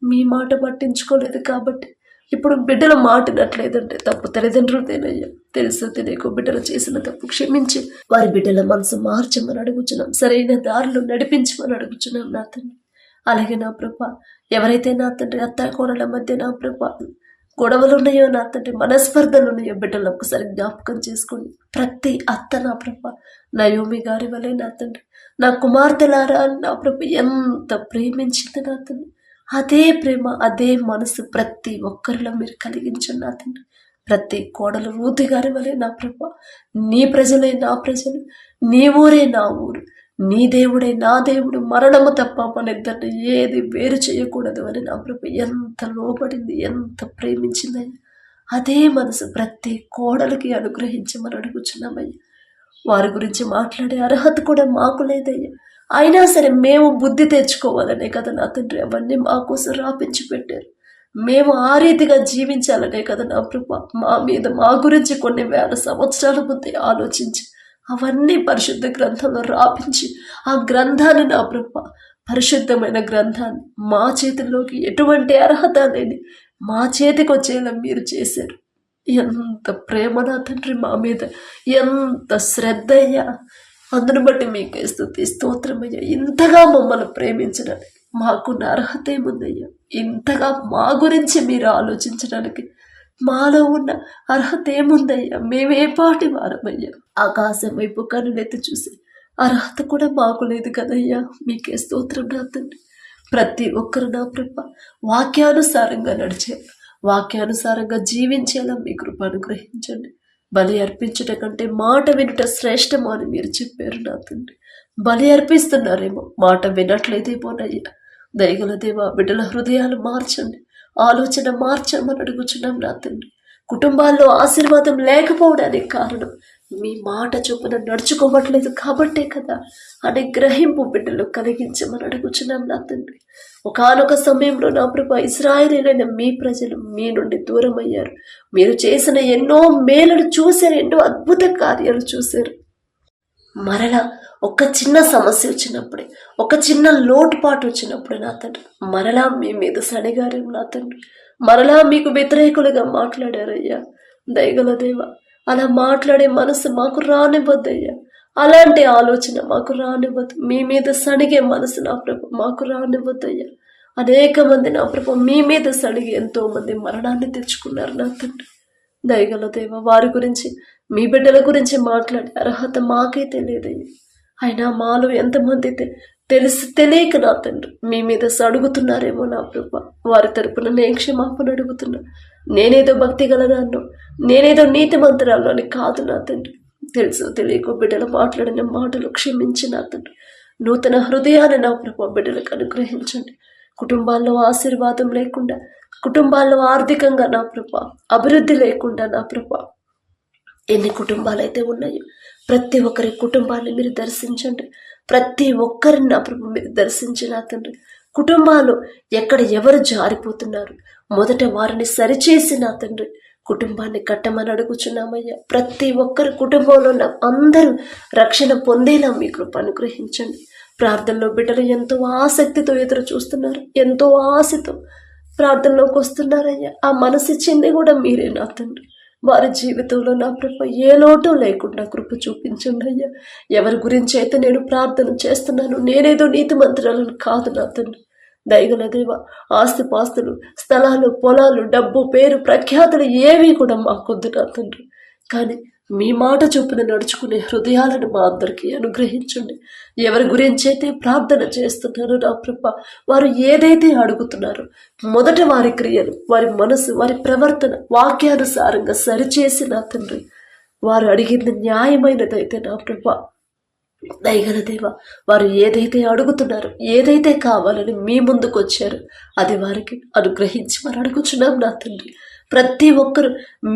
A: మీ మాట పట్టించుకోలేదు కాబట్టి ఇప్పుడు బిడ్డల మాటినట్లేదంటే తప్పు తల్లిదండ్రులదేనయ్యా. తెలుసు తెలియకు బిడ్డలు చేసిన తప్పు క్షమించి వారి బిడ్డల మనసు మార్చమని అడుగుచున్నాం, సరైన దారిలో నడిపించమని అడుగుచున్నాం నా తండ్రి. అలాగే నా ప్రభా ఎవరైతే నా తండ్రి అత్తాకోడల మధ్య నా ప్రభా గొడవలు ఉన్నాయో నా తండ్రి, మనస్పర్ధలు ఉన్నాయో బిడ్డలు ఒక్కసారి జ్ఞాపకం చేసుకోండి. ప్రతి అత్త నా ప్రభా నయోమి గారి వలె నా తండ్రి నా కుమార్తెలారా నా ప్రభు ఎంత ప్రేమించింది నా తండ్రి, అదే ప్రేమ అదే మనసు ప్రతి ఒక్కరిలో మీరు కలిగించండి నా తండ్రి. ప్రతి కోడలు రూతి గారి వలె నా ప్రభా నీ ప్రజలే నా ప్రజలు, నీ ఊరే నా ఊరు, నీ దేవుడే నా దేవుడు, మరణము తప్ప మన ఇద్దరిని ఏది వేరు చేయకూడదు అని నా ప్రభు ఎంత లోబడింది, ఎంత ప్రేమించిందయ్యా. అదే మనసు ప్రతి కోడలికి అనుగ్రహించమని అడుగుచున్నామయ్యా. వారి గురించి మాట్లాడే అర్హత కూడా మాకు లేదయ్యా, అయినా సరే మేము బుద్ధి తెచ్చుకోవాలనే కదా నా తండ్రి అవన్నీ మా కోసం రాపించి పెట్టారు. మేము ఆ రీతిగా జీవించాలనే కదా నా ప్రభు మా మీద, మా గురించి కొన్ని వేల సంవత్సరాల ముందే ఆలోచించి అవన్నీ పరిశుద్ధ గ్రంథంలో రాపించి ఆ గ్రంథాన్ని నా ప్రభు పరిశుద్ధమైన గ్రంథాన్ని మా చేతుల్లోకి ఎటువంటి అర్హత లేని మా చేతికి వచ్చేలా మీరు చేశారు. ఎంత ప్రేమ నా తండ్రి మా మీద, ఎంత శ్రద్ధ అయ్యా. అందును బట్టి మీకే స్తుతి స్తోత్రమయ్యా. ఇంతగా మమ్మల్ని ప్రేమించడానికి మాకున్న అర్హత ఏముందయ్యా? ఇంతగా మా గురించి మీరు ఆలోచించడానికి మాలో ఉన్న అర్హత ఏముందయ్యా? మేమే పాటి వారమయ్యా. ఆకాశం వైపు కనులెత్తి చూసి అర్హత కూడా మాకు లేదు కదయ్యా. మీకే స్తోత్రం నా తండ్రి. ప్రతి ఒక్కరు నా ప్రభ వాక్యానుసారంగా నడిచేలా, వాక్యానుసారంగా జీవించేలా మీ కృప అనుగ్రహించండి. బలి అర్పించట కంటే మాట వినుట శ్రేష్టమో అని మీరు చెప్పారు నా తండ్రి. బలి అర్పిస్తున్నారేమో, మాట వినట్లేదేమోనయ్యా. దయగల దేవా బిడ్డల హృదయాలు మార్చండి, ఆలోచన మార్చమని అడుగుచున్నాం నా తండ్రి. కుటుంబాల్లో ఆశీర్వాదం లేకపోవడానికి కారణం మీ మాట చొప్పున నడుచుకోవట్లేదు కాబట్టే కదా అనే గ్రహింపు బిడ్డలు కలిగించమని అడుగుచున్నాం నా తండ్రి. ఒకానొక సమయంలో నా ప్రభు ఇశ్రాయేలీయులైన మీ ప్రజలు మీ నుండి దూరం అయ్యారు. మీరు చేసిన ఎన్నో మేలులు చూశారు, ఎన్నో అద్భుత కార్యాలు చూశారు. మరలా ఒక చిన్న సమస్య వచ్చినప్పుడే, ఒక చిన్న లోటుపాటు వచ్చినప్పుడే నా తండ్రి మరలా మీ మీద సడిగారు నా తండ్రి. మరలా మీకు వ్యతిరేకులుగా మాట్లాడారయ్యా. దయగల దేవ అలా మాట్లాడే మనసు మాకు రానివ్వద్దయ్యా. అలాంటి ఆలోచన మాకు రానివ్వద్దు. మీ మీద సడిగే మనసు నా ప్రభు మాకు రానివ్వద్దయ్యా. అనేక మంది నా ప్రభు మీ మీద సడిగి ఎంతో మంది మరణాన్ని తెచ్చుకున్నారు నా తండ్రి. దయగల దేవ వారి గురించి, మీ బిడ్డల గురించి మాట్లాడే అర్హత మాకే తెలియదయ్యా. అయినా మాలో ఎంతమంది తెలిసి తెలియక నా తండ్రి మీ మీద సడుగుతున్నారేమో నా ప్రభు. వారి తరపున నేను క్షమాపణ అడుగుతున్నా. నేనేదో భక్తి గలదాన్నో, నేనేదో నీతి మంత్రాల్లో అని కాదు నా తండ్రి. తెలుసు తెలియక బిడ్డలు మాట్లాడిన మాటలు క్షమించి నా తండ్రి నూతన హృదయాన్ని నా ప్రభు బిడ్డలకు అనుగ్రహించండి. కుటుంబాల్లో ఆశీర్వాదం లేకుండా, కుటుంబాల్లో ఆర్థికంగా నా ప్రభు అభివృద్ధి లేకుండా నా ప్రభు ఎన్ని కుటుంబాలు అయితే ఉన్నాయో ప్రతి ఒక్కరి కుటుంబాన్ని మీరు దర్శించండి. ప్రతి ఒక్కరిని నా ప్రభు మీరు దర్శించిన తండ్రి. కుటుంబాలు ఎక్కడ ఎవరు జారిపోతున్నారు మొదట వారిని సరిచేసి నా తండ్రి కుటుంబాన్ని కట్టమని అడుగుచున్నామయ్యా. ప్రతి ఒక్కరి కుటుంబంలో ఉన్న అందరూ రక్షణ పొందేలా మీ కృప అనుగ్రహించండి. ప్రార్థనలో బిడ్డలు ఎంతో ఆసక్తితో ఎదురు చూస్తున్నారు, ఎంతో ఆశతో ప్రార్థనలోకి వస్తున్నారయ్యా. ఆ మనసు ఇచ్చింది కూడా మీరే నా తండ్రి. వారి జీవితంలో నా కృప ఏ లోటు లేకుండా కృప చూపించండి అయ్యా. ఎవరి గురించి అయితే నేను ప్రార్థన చేస్తున్నాను, నేనేదో నీతి మంత్రాలను కాదు నా తండ్రి. దయగల దేవ, ఆస్తిపాస్తులు, స్థలాలు, పొలాలు, డబ్బు, పేరు, ప్రఖ్యాతులు ఏవి కూడా మాకొద్దు నా తండ్రి. కానీ మీ మాట చొప్పున నడుచుకునే హృదయాలను మా అందరికీ అనుగ్రహించండి. ఎవరి గురించి అయితే ప్రార్థన చేస్తున్నారో నా ప్రభ, వారు ఏదైతే అడుగుతున్నారో మొదట వారి క్రియలు, వారి మనసు, వారి ప్రవర్తన వాక్యానుసారంగా సరిచేసి నా తండ్రి వారు అడిగింది న్యాయమైనదైతే నా ప్రభ, దయగల దేవ, వారు ఏదైతే అడుగుతున్నారో ఏదైతే కావాలని మీ ముందుకు వచ్చారో అది వారికి అనుగ్రహించి వారు అడుగుచున్నాం నా తండ్రి. ప్రతి ఒక్కరు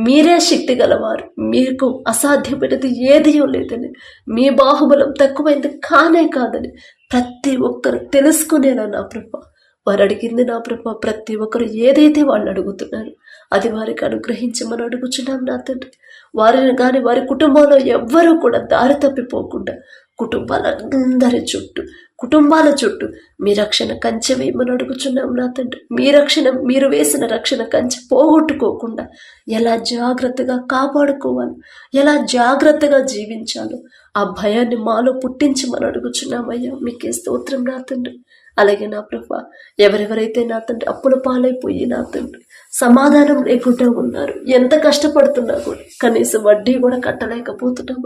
A: మీరే శక్తి గలవారు, మీకు అసాధ్యమైనది ఏదియో లేదని, మీ బాహుబలం తక్కువైంది కానే కాదని ప్రతి ఒక్కరు తెలుసుకునేలా నా ప్రభ వారు అడిగింది నా ప్రభ. ప్రతి ఒక్కరు ఏదైతే వాళ్ళు అడుగుతున్నారు అది వారికి అనుగ్రహించమని అడుగుచున్నాం నా తండ్రి. వారిని కానీ వారి కుటుంబంలో ఎవ్వరూ కూడా దారి తప్పిపోకుండా కుటుంబాల చుట్టూ మీ రక్షణ కంచె వేయమని అడుగుచున్నాం నా తండ్రి. మీ రక్షణ, మీరు వేసిన రక్షణ కంచె పోగొట్టుకోకుండా ఎలా జాగ్రత్తగా కాపాడుకోవాలో, ఎలా జాగ్రత్తగా జీవించాలో ఆ భయాన్ని మాలో పుట్టించమని అడుగుచున్నామయ్యా. మీకే స్తోత్రం నా తండ్రి. అలాగే నా ప్రభా, ఎవరెవరైతే నా తండ్రి అప్పుల పాలైపోయి నా తండ్రి సమాధానం లేకుండా ఉన్నారు, ఎంత కష్టపడుతున్నా కూడా కనీసం వడ్డీ కూడా కట్టలేకపోతున్నాం,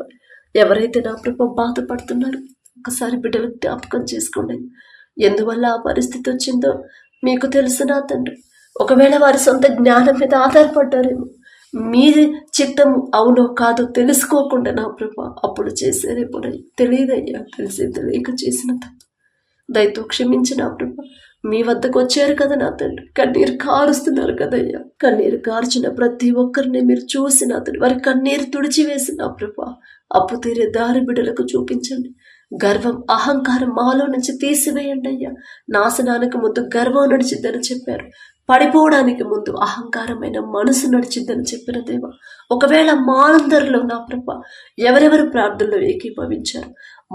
A: ఎవరైతే నా ప్రభా బాధపడుతున్నారు ఒకసారి బిడ్డలు జ్ఞాపకం చేసుకోండి. ఎందువల్ల ఆ పరిస్థితి వచ్చిందో మీకు తెలుసు నా తండ్రి. ఒకవేళ వారి సొంత జ్ఞానం మీద ఆధారపడ్డారేమో, మీ చిత్తం అవునో కాదో తెలుసుకోకుండా నా ప్రభా అప్పుడు చేసేరేమో తెలియదయ్యా. తెలిసి తెలియక చేసిన తప్పు దయతో క్షమించిన ప్రభా. మీ వద్దకు వచ్చారు కదా నా తండ్రి, కన్నీరు కారుస్తున్నారు కదయ్యా. కన్నీరు కార్చిన ప్రతి ఒక్కరిని మీరు చూసిన తండ్రి, వారి కన్నీరు తుడిచివేసిన ప్రభా అప్పు తీరే దారి బిడ్డలకు చూపించండి. గర్వం, అహంకారం మాలో నుంచి తీసివేయండి అయ్యా. నాశనానికి ముందు గర్వం నడిచిద్దని చెప్పారు, పడిపోవడానికి ముందు అహంకారమైన మనసు నడిచిద్దని చెప్పిన దేవా. ఒకవేళ మా అందరిలో నా ప్రభ ఎవరెవరు ప్రార్థనలో ఏకీభవించారు,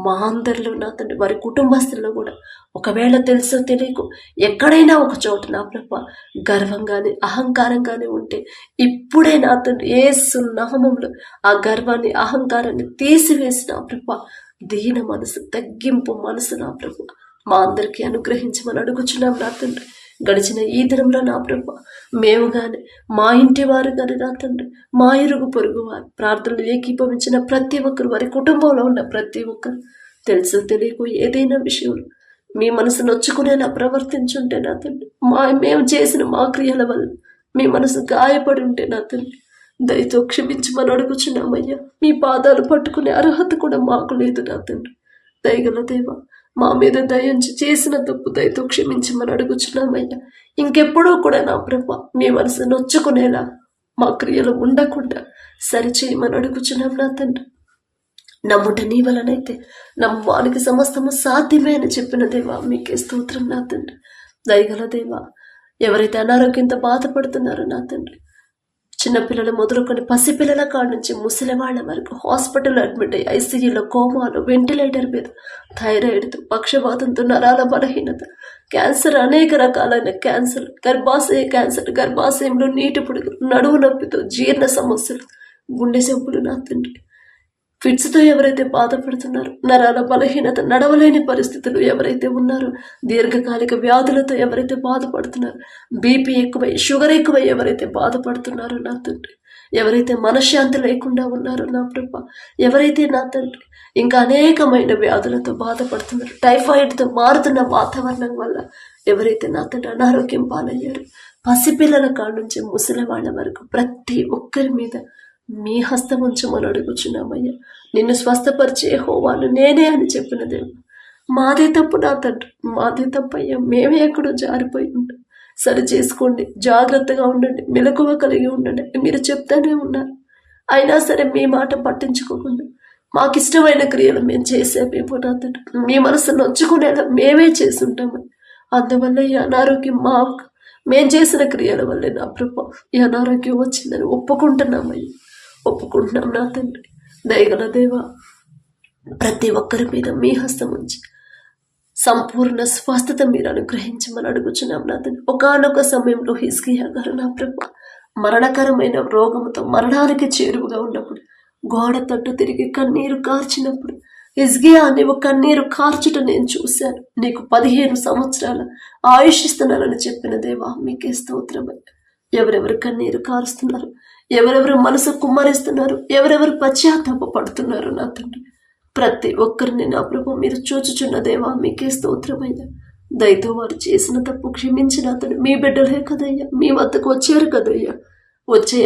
A: మా అందరిలో నా తండ్రి వారి కుటుంబస్తుల్లో కూడా ఒకవేళ తెలుసో తెలియకు ఎక్కడైనా ఒక చోట నా ప్రభ గర్వంగానే అహంకారంగానే ఉంటే ఇప్పుడే నా తండ్రి యేసు నామములో ఆ గర్వాన్ని, అహంకారాన్ని తీసివేసి నా ప్రభ దీన మనసు, తగ్గింపు మనసు నా ప్రభు మా అందరికీ అనుగ్రహించమని అడుగుచున్నాం నా తండ్రి. గడిచిన ఈ దినంలో నా ప్రభు మేము కానీ, మా ఇంటి వారు కానీ నా తండ్రి, మా ఇరుగు పొరుగు వారు ప్రార్థనలు ఏకీభవించిన ప్రతి ఒక్కరు, వారి కుటుంబంలో ఉన్న ప్రతి ఒక్కరు తెలుసు తెలియకు ఏదైనా విషయంలో మీ మనసు నొచ్చుకునేలా ప్రవర్తించుంటే నా తండ్రి, మేము చేసిన మా క్రియల వల్ల మీ మనసు గాయపడి ఉంటే నా తండ్రి దయతో క్షమించమని అడుగుచున్నామయ్యా. మీ పాదాలు పట్టుకునే అర్హత కూడా మాకు లేదు నా తండ్రి. దయగల దేవా, మా మీద దయించి చేసిన తప్పు దయతో క్షమించమని అడుగుచున్నామయ్యా. ఇంకెప్పుడూ కూడా నా ప్రభ మీ మనసు నొచ్చుకునేలా మా క్రియలు ఉండకుండా సరిచేయమని అడుగుచున్నాం నా తండ్రి. నమ్ముట నీ వలనైతే నమ్మువానికి సమస్తము సాధ్యమే అని చెప్పిన దేవా మీకే స్తోత్రం నా తండ్రి. దయగల దేవా, ఎవరైతే అనారోగ్యంతో బాధపడుతున్నారో నా తండ్రి, చిన్నపిల్లలు మొదలుకొని పసిపిల్లల కాడ నుంచి ముసలి వాళ్ళ వరకు హాస్పిటల్లో అడ్మిట్ అయ్యి ఐసీయూలో, కోమాలో, వెంటిలేటర్ మీద, థైరాయిడ్తో, పక్షవాతంతో, నరాల బలహీనత, క్యాన్సర్, అనేక రకాలైన క్యాన్సర్, గర్భాశయ క్యాన్సర్, గర్భాశయంలో నీటి పుడుగు, నడువు నొప్పితో, జీర్ణ సమస్యలు, గుండె జబ్బులు నా తండ్రి, ఫిట్స్తో ఎవరైతే బాధపడుతున్నారో, నరాల బలహీనత, నడవలేని పరిస్థితులు ఎవరైతే ఉన్నారో, దీర్ఘకాలిక వ్యాధులతో ఎవరైతే బాధపడుతున్నారో, బీపీ ఎక్కువై, షుగర్ ఎక్కువై ఎవరైతే బాధపడుతున్నారో నా తండ్రి, ఎవరైతే మనశ్శాంతి లేకుండా ఉన్నారో నా ప్రభ, ఎవరైతే నా తండ్రి ఇంకా అనేకమైన వ్యాధులతో బాధపడుతున్నారు, టైఫాయిడ్తో మారుతున్న వాతావరణం వల్ల ఎవరైతే నా తండ్రి అనారోగ్యం పాలయ్యారు, పసిపిల్లల కాడ నుంచి ముసలి వాళ్ళ వరకు ప్రతి ఒక్కరి మీద మీ హస్తం ఉంచమని అడుగుచున్నామయ్యా. నిన్ను స్వస్థపరిచే యెహోవాను నేనే అని చెప్పిన దేవు. మాదే తప్పు నా తండ్రి, మాదే తప్పయ్యా. మేమే ఎక్కడో జారిపోయి ఉంటాం. సరి చేసుకోండి, జాగ్రత్తగా ఉండండి, మెలకువ కలిగి ఉండండి మీరు చెప్తానే ఉన్నారు. అయినా సరే మీ మాట పట్టించుకోకుండా మాకిష్టమైన క్రియలు మేము చేసేమేమో నా తండ్రి, మీ మనసు నొచ్చుకునేలా మేమే చేసి ఉంటామని. అందువల్ల ఈ అనారోగ్యం మేం చేసిన క్రియల వల్లే నా ప్రభా ఈ అనారోగ్యం వచ్చిందని ఒప్పుకుంటున్నాం నా తండ్రి. దయగల దేవా, ప్రతి ఒక్కరి మీద మీ హస్తం ఉంచి సంపూర్ణ స్వస్థత మీరు అనుగ్రహించమని అడుగుచున్నాం నా తండ్రి. ఒకానొక సమయంలో హిజ్కియా గారు నా ప్రభా మరణకరమైన రోగముతో మరణానికి చేరువుగా ఉన్నప్పుడు గోడ తట్టు తిరిగి కన్నీరు కార్చినప్పుడు, హిజ్కియా నీవు కన్నీరు కార్చుట నేను చూశాను, నీకు 15 సంవత్సరాల ఆయుష్ ఇస్తున్నానని చెప్పిన దేవా మీకే స్తోత్రమయ్యా. ఎవరెవరు కన్నీరు కారుస్తున్నారు, ఎవరెవరు మనసు కుమ్మరిస్తున్నారు, ఎవరెవరు పశ్చాత్తాప పడుతున్నారు నా తండ్రి, ప్రతి ఒక్కరిని నా ప్రభు మీరు చూచుచున్న దేవా మీకే స్తోత్రమయ్యా. దయతో వారు చేసిన తప్పు క్షమించిన అతడు మీ బిడ్డలే కదయ్యా, మీ వద్దకు వచ్చారు కదయ్యా. వచ్చే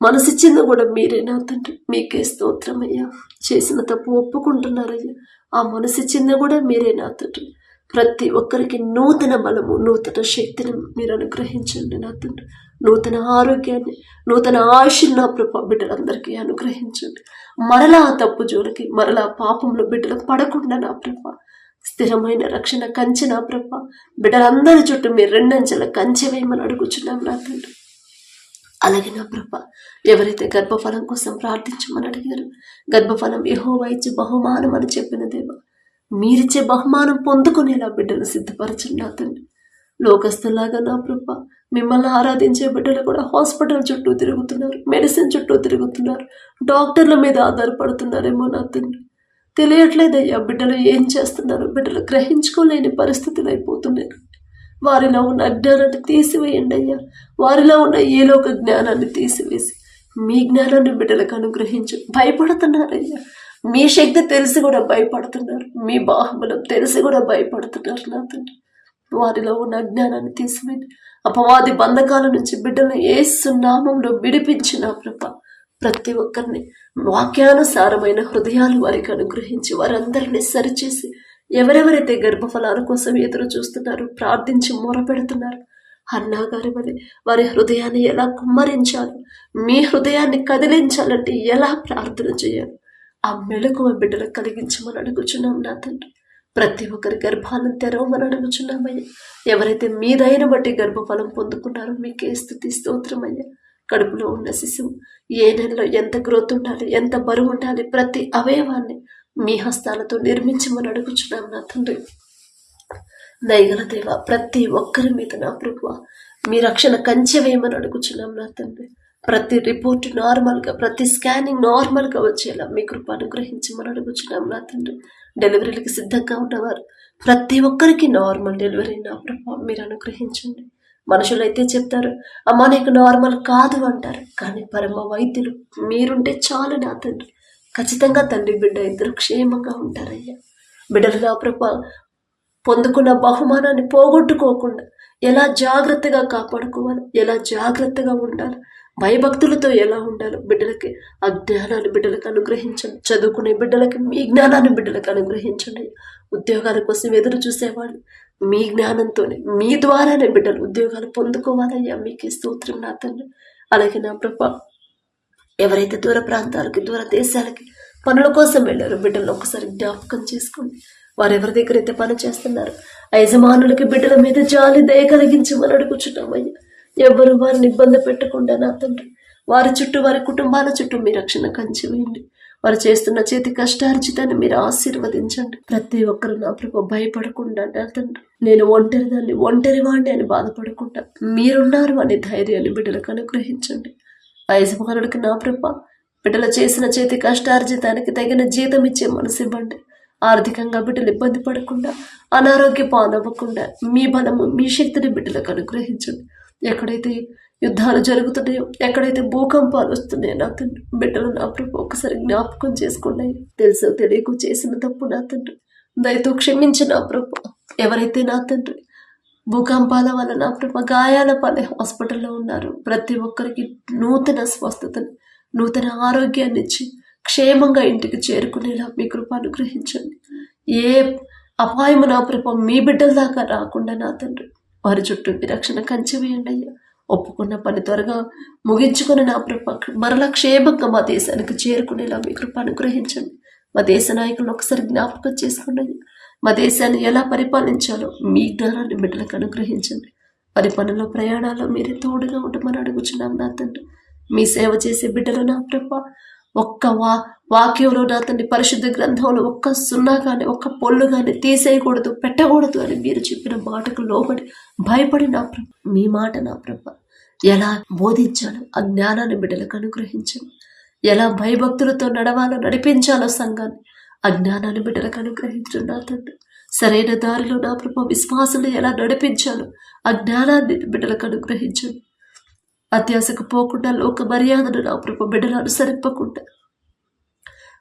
A: మనసిచ్చింది కూడా మీరే నా తండ్రి, మీకే స్తోత్రమయ్యా. చేసిన తప్పు ఒప్పుకుంటున్నారయ్యా, ఆ మనసిచ్చింది కూడా మీరే నా తండ్రి. ప్రతి ఒక్కరికి నూతన బలము, నూతన శక్తిని మీరు అనుగ్రహించండి నా తండ్రి. నూతన ఆరోగ్యాన్ని, నూతన ఆయుష్ని నా ప్రభా బిడ్డలందరికీ అనుగ్రహించండి. మరలా ఆ తప్పు జోలికి, మరలా పాపంలో బిడ్డలు పడకుండా నా ప్రభా స్థిరమైన రక్షణ కంచె నా ప్రభా బిడ్డలందరి చుట్టూ మీరు 2 అంచెల కంచె వేయమని అడుగుచున్నాం నా తండ్రి. అలాగే నా ప్రభా ఎవరైతే గర్భఫలం కోసం ప్రార్థించమని అడిగారు, గర్భఫలం యెహోవా ఇచ్చే బహుమానం అని చెప్పిన దేవా మీరిచ్చే బహుమానం పొందుకునేలా బిడ్డలు సిద్ధపరచండి నా తండ్రి. లోకస్తులాగా నా ప్రభా మిమ్మల్ని ఆరాధించే బిడ్డలు కూడా హాస్పిటల్ చుట్టూ తిరుగుతున్నారు, మెడిసిన్ చుట్టూ తిరుగుతున్నారు, డాక్టర్ల మీద ఆధారపడుతున్నారేమో నా తండ్రి. తెలియట్లేదయ్యా బిడ్డలు ఏం చేస్తున్నారు, బిడ్డలు గ్రహించుకోలేని పరిస్థితులు అయిపోతున్నారు. వారిలో ఉన్న అజ్ఞానాన్ని తీసివేయండి అయ్యా, వారిలో ఉన్న ఏలోక జ్ఞానాన్ని తీసివేసి మీ జ్ఞానాన్ని బిడ్డలకు అనుగ్రహించు. భయపడుతున్నారయ్యా, మీ శక్తి తెలిసి కూడా భయపడుతున్నారు, మీ బాహుబలం తెలిసి కూడా భయపడుతున్నారు నా తండ్రి. వారిలో ఉన్న అజ్ఞానాన్ని తీసివేయండి. అపవాది బంధకాల నుంచి బిడ్డలను యేసు నామంలో విడిపించిన ప్రభా ప్రతి ఒక్కరిని వాక్యానుసారమైన హృదయాలు వారికి అనుగ్రహించి వారందరినీ సరిచేసి, ఎవరెవరైతే గర్భఫలాల కోసం ఎదురు చూస్తున్నారు, ప్రార్థించి మొరపెడుతున్నారు, అన్నా గారి వలె వారి హృదయాన్ని ఎలా కుమ్మరించాలి, మీ హృదయాన్ని కదిలించాలంటే ఎలా ప్రార్థన చేయాలి, ఆ మెలకువ బిడ్డలకు కలిగించమని అడుగుచున్నాం నా తండ్రి. ప్రతి ఒక్కరి గర్భాలను తెరవమని అడుగుచున్నామయ్యా. ఎవరైతే మీదైన బట్టి గర్భఫలం పొందుకున్నారో మీకే స్తుతి స్తోత్రమయ్యా. కడుపులో ఉన్న శిశువు ఏ నెలలో ఎంత గ్రోత్ ఉండాలి, ఎంత బరువు ఉండాలి, ప్రతి అవయవాన్ని మీ హస్తాలతో నిర్మించమని అడుగుచున్నాం నా తండ్రి. దయగల దేవ, ప్రతి ఒక్కరి మీద నా ప్రభువ మీ రక్షణ కంచె వేయమని అడుగుచున్నాం నా తండ్రి. ప్రతి రిపోర్ట్ నార్మల్గా, ప్రతి స్కానింగ్ నార్మల్గా వచ్చేలా మీ కృప అనుగ్రహించమని అడుగుచున్నాం నా తండ్రి. డెలివరీలకు సిద్ధంగా ఉన్నవారు ప్రతి ఒక్కరికి నార్మల్ డెలివరీ నా ప్రభావ మీరు అనుగ్రహించండి. మనుషులైతే చెప్తారు అమ్మా నీకు నార్మల్ కాదు అంటారు, కానీ పరమ వైద్యులు మీరుంటే చాలు నా తండ్రి. ఖచ్చితంగా తండ్రి బిడ్డ ఇద్దరు క్షేమంగా ఉంటారయ్యా. బిడ్డలు నా ప్రభా పొందుకున్న బహుమానాన్ని పోగొట్టుకోకుండా ఎలా జాగ్రత్తగా కాపాడుకోవాలి, ఎలా జాగ్రత్తగా ఉండాలి, భయభక్తులతో ఎలా ఉండాలో బిడ్డలకి ఆ జ్ఞానాన్ని బిడ్డలకు అనుగ్రహించండి. చదువుకునే బిడ్డలకి మీ జ్ఞానాన్ని బిడ్డలకు అనుగ్రహించండి. ఉద్యోగాల కోసం ఎదురు చూసేవాళ్ళు మీ జ్ఞానంతోనే, మీ ద్వారానే బిడ్డలు ఉద్యోగాలు పొందుకోవాలయ్యా. మీకే స్తోత్రం నా తండ్రి. అలాగే నా ప్రభా ఎవరైతే దూర ప్రాంతాలకి, దూర దేశాలకి పనుల కోసం వెళ్ళారో బిడ్డలను ఒకసారి జ్ఞాపకం చేసుకోండి. వారు ఎవరి దగ్గర అయితే పని చేస్తున్నారు ఆ యజమానులకి బిడ్డల మీద జాలి దయ కలిగించమని అడుగుచున్నామయ్యా. ఎవరు వారిని ఇబ్బంది పెట్టకుండా నా తండ్రి వారి చుట్టూ, వారి కుటుంబాల చుట్టూ మీ రక్షణ కంచి వేయండి. వారు చేస్తున్న చేతి కష్టార్జితాన్ని మీరు ఆశీర్వదించండి. ప్రతి ఒక్కరు నా ప్రభు భయపడకుండా నా తండ్రి నేను ఒంటరి వాడిని అని బాధపడకుండా మీరున్నారు అనే ధైర్యాన్ని బిడ్డలకు అనుగ్రహించండి. ఆ యజమానుడికి నా ప్రభు బిడ్డలు చేసిన చేతి కష్టార్జితానికి తగిన జీతం ఇచ్చే మనసు ఇవ్వండి. ఆర్థికంగా బిడ్డలు ఇబ్బంది పడకుండా, అనారోగ్య పాలవ్వకుండా మీ బలము, మీ శక్తిని బిడ్డలకు అనుగ్రహించండి. ఎక్కడైతే యుద్ధాలు జరుగుతున్నాయో, ఎక్కడైతే భూకంపాలు వస్తున్నాయో నా తండ్రి బిడ్డలు నా ప్రభు ఒకసారి జ్ఞాపకం చేసుకోండి. తెలుసో తెలియకు చేసిన తప్పు నా తండ్రి దయతో క్షమించి నా ప్రభు. ఎవరైతే నా తండ్రి భూకంపాల వల్ల నా ప్రభు గాయాల పాలై హాస్పిటల్లో ఉన్నారు, ప్రతి ఒక్కరికి నూతన స్వస్థతని, నూతన ఆరోగ్యాన్ని ఇచ్చి క్షేమంగా ఇంటికి చేరుకునేలా మీ కృప అనుగ్రహించండి. ఏ అపాయము నా ప్రభు మీ బిడ్డల దాకా రాకుండా నా తండ్రి వారి చుట్టూ మీ రక్షణ కంచె వేయండి అయ్యా. ఒప్పుకున్న పని త్వరగా ముగించుకుని నా ప్రభ మరలా క్షేమంగా మా దేశానికి చేరుకునేలా మీ కృప అనుగ్రహించండి. మా దేశ నాయకులను ఒకసారి జ్ఞాపకం చేసుకోండి. మా దేశాన్ని ఎలా పరిపాలించాలో మీ జ్ఞానాన్ని బిడ్డలకు అనుగ్రహించండి. పరిపాలనలో ప్రయాణాల్లో మీరే తోడుగా ఉండమని అడుగుచున్నాం నా తండ్రి. మీ సేవ చేసే బిడ్డలు నా ప్రభ ఒక్క వాక్యంలో నా తండ్రి పరిశుద్ధ గ్రంథంలో ఒక్క సున్నా కానీ ఒక్క పొల్లు కానీ తీసేయకూడదు, పెట్టకూడదు అని మీరు చెప్పిన మాటకు లోబడి భయపడి నా ప్రభ మీ మాట నా ప్రభ ఎలా బోధించాలో ఆ జ్ఞానాన్ని బిడ్డలకు అనుగ్రహించండి. ఎలా భయభక్తులతో నడవాలో నడిపించాలో సంఘాన్ని ఆ జ్ఞానాన్ని బిడ్డలకు అనుగ్రహించండి నా తండ్రి. సరైన దారిలో నా ప్రభ విశ్వాసులు ఎలా నడిపించాలో ఆ జ్ఞానాన్ని బిడ్డలకు అనుగ్రహించండి. అత్యాశకు పోకుండా లోక మర్యాదను నా ప్రభ బిడ్డలు అనుసరింపకుండా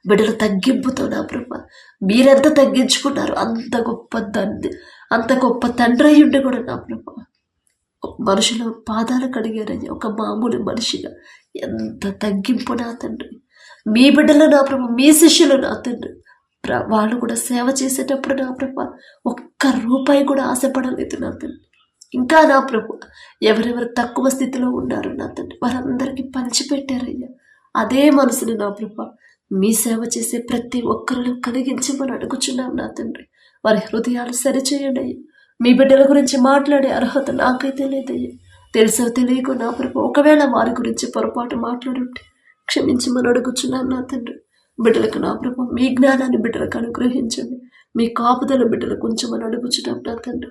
A: బిడ్డలు తగ్గింపుతో నా ప్రభ మీరెంత తగ్గించుకున్నారు అంత గొప్ప తండ్రి అయి ఉండి కూడా నా ప్రభ మనుషుల పాదాలు కడిగారని ఒక మామూలు మనిషిగా ఎంత తగ్గింపు నా తండ్రి. మీ బిడ్డలు నా ప్రభ మీ శిష్యులు నా తండ్రి వాళ్ళు కూడా సేవ చేసేటప్పుడు నా ప్రభ ఒక్క రూపాయి కూడా ఆశపడలేదు నా తండ్రి. ఇంకా నా ప్రభు ఎవరెవరు తక్కువ స్థితిలో ఉన్నారు నా తండ్రి వారందరికీ పంచిపెట్టారయ్యా. అదే మనసుని నా ప్రభ మీ సేవ చేసే ప్రతి ఒక్కరిని కలిగించమని అడుగుచున్నాం నా తండ్రి. వారి హృదయాలు సరిచేయండి అయ్యా. మీ బిడ్డల గురించి మాట్లాడే అర్హత నాకైతే లేదయ్యా. తెలుసో తెలియకు నా ప్రభు ఒకవేళ వారి గురించి పొరపాటు మాట్లాడుంటే క్షమించమని అడుగుచున్నాం నా తండ్రి. బిడ్డలకు నా ప్రభు మీ జ్ఞానాన్ని బిడ్డలకు అనుగ్రహించండి. మీ కాపుదల బిడ్డలకు ఉంచమని అడుగుచున్నాం నా తండ్రి.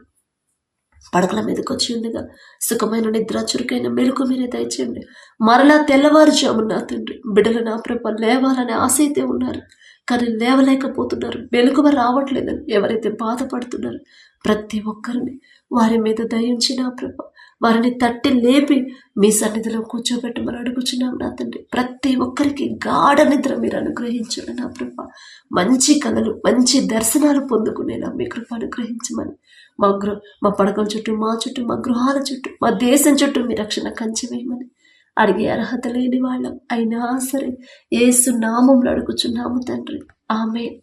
A: పడకల మీదకి వచ్చి ఉండగా సుఖమైన నిద్ర చురుకైన మెలకు మీరే దయచేయండి. మరలా తెల్లవారుజాము నా తండ్రి బిడ్డలు నా ప్రభ లేవాలనే ఆశ అయితే ఉన్నారు, కానీ లేవలేకపోతున్నారు, మెలకువ రావట్లేదని ఎవరైతే బాధపడుతున్నారు ప్రతి ఒక్కరిని వారి మీద దయించి నా ప్రభ వారిని తట్టి లేపి మీ సన్నిధిలో కూర్చోబెట్టమని అడుగుచున్నాం నా తండ్రి. ప్రతి ఒక్కరికి గాఢ నిద్ర మీరు అనుగ్రహించండి నా ప్రభ. మంచి కళలు మంచి దర్శనాలు పొందుకునేలా మీ కృప అనుగ్రహించమని మా పడకల చుట్టూ మా చుట్టూ మా గృహాల చుట్టూ మా దేశం చుట్టూ మీ రక్షణ కంచి వేయమని అడిగే అర్హత లేని వాళ్ళం అయినా సరే యేసు నామంలో అడుగుచున్నాము తండ్రి. ఆమేన్.